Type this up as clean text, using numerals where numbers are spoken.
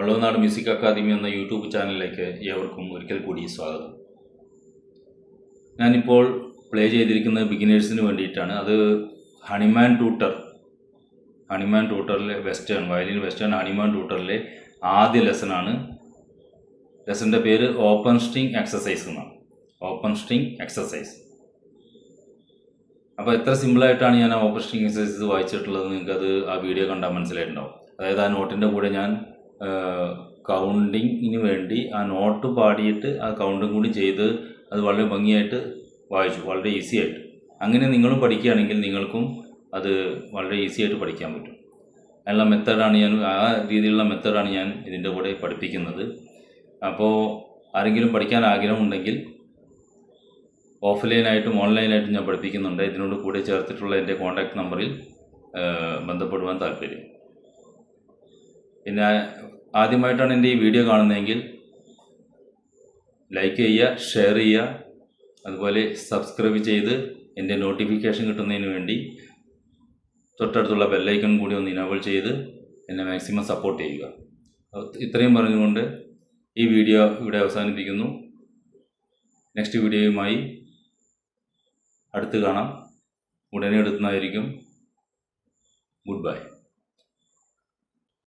Vallavanad music academy എന്ന YouTube ചാനലിലേക്ക് ഏവർക്കും ഒരിക്കൽ കൂടി സ്വാഗതം. ഞാനിപ്പോൾ പ്ലേ ചെയ്തിരിക്കുന്നത് ബിഗിനേഴ്സിന് വേണ്ടിയിട്ടാണ്. അത് ഹണിമാൻ ട്യൂട്ടറിലെ വയലിൻ വെസ്റ്റേൺ ഹണിമാൻ ട്യൂട്ടറിലെ ആദ്യ ലെസനാണ്. ലെസൻ്റെ പേര് ഓപ്പൺ സ്ട്രിങ് എക്സസൈസ് എന്നാണ്. Open string exercise. അപ്പോൾ എത്ര സിമ്പിളായിട്ടാണ് ഞാൻ ആ ഓപ്പൺ സ്ട്രിങ് എക്സസൈസ് വായിച്ചിട്ടുള്ളത് നിങ്ങൾക്കത് ആ വീഡിയോ കണ്ടാൽ മനസ്സിലായിട്ടുണ്ടാവും. അതായത് ആ നോട്ടിൻ്റെ കൂടെ ഞാൻ കൗണ്ടിങ്ങിന് വേണ്ടി ആ നോട്ട് പാടിയിട്ട് ആ കൗണ്ടും കൂടി ചെയ്ത് അത് വളരെ ഭംഗിയായിട്ട് വായിച്ചു, വളരെ ഈസി ആയിട്ട്. അങ്ങനെ നിങ്ങളും പഠിക്കുകയാണെങ്കിൽ നിങ്ങൾക്കും അത് വളരെ ഈസി ആയിട്ട് പഠിക്കാൻ പറ്റും. അതിനുള്ള മെത്തേഡാണ് ആ രീതിയിലുള്ള മെത്തേഡാണ് ഞാൻ ഇതിൻ്റെ കൂടെ പഠിപ്പിക്കുന്നത്. അപ്പോൾ ആരെങ്കിലും പഠിക്കാൻ ആഗ്രഹമുണ്ടെങ്കിൽ ഓഫ്ലൈനായിട്ടും ഓൺലൈനായിട്ടും ഞാൻ പഠിപ്പിക്കുന്നുണ്ട്. ഇതിനോട് കൂടെ ചേർത്തിട്ടുള്ള എൻ്റെ കോൺടാക്റ്റ് നമ്പറിൽ ബന്ധപ്പെടുവാൻ താല്പര്യം. പിന്നെ ആദ്യമായിട്ടാണ് എൻ്റെ ഈ വീഡിയോ കാണുന്നതെങ്കിൽ ലൈക്ക് ചെയ്യുക, ഷെയർ ചെയ്യുക, അതുപോലെ സബ്സ്ക്രൈബ് ചെയ്ത് എൻ്റെ നോട്ടിഫിക്കേഷൻ കിട്ടുന്നതിന് വേണ്ടി തൊട്ടടുത്തുള്ള ബെല്ലൈക്കൺ കൂടി ഒന്ന് ഇനേബിൾ ചെയ്ത് എന്നെ മാക്സിമം സപ്പോർട്ട് ചെയ്യുക. ഇത്രയും പറഞ്ഞുകൊണ്ട് ഈ വീഡിയോ ഇവിടെ അവസാനിപ്പിക്കുന്നു. നെക്സ്റ്റ് വീഡിയോയുമായി അടുത്ത് കാണാം. ഉടനെ എടുക്കുന്നതായിരിക്കും. Good bye.